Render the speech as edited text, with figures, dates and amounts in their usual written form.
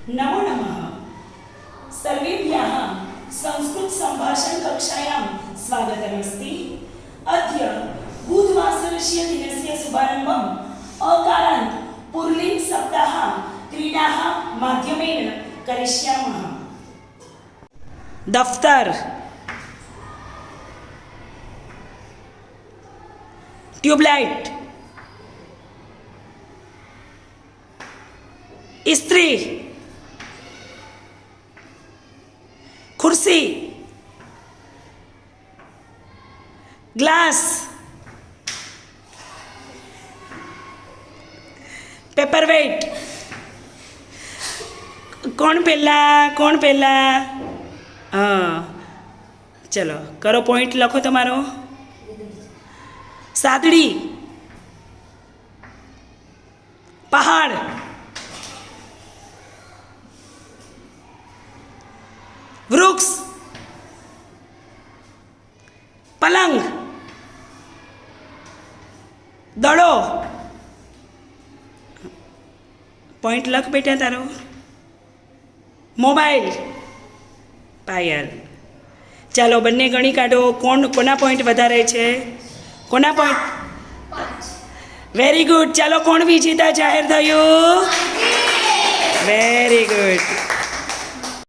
नमो नमः। सर्वेभ्यः संस्कृतसम्भाषणकक्षायां स्वागतमस्ति। अद्य बुधवासरस्य दिनस्य शुभारम्भम् अकारान्त पुल्लिङ्ग सप्ताह क्रीडाः माध्यमेन करिष्यामः। दफ्तर, ट्यूबलाइट, इस्त्री, कुर्सी, ग्लास, पेपरवेट। कौन पहला हाँ चलो करो पॉइंट लखो तमारो। सादड़ी, पहाड़, वृक्ष, पलंग, दड़ो। पॉइंट लख बेटा तारो। मोबाइल, पायल। ચાલો બંને ગણી કાઢો કોના પોઈન્ટ વધારે છે, કોના પોઈન્ટ? Very good. ચાલો કોણ વિજેતા જાહેર થયું? Very good.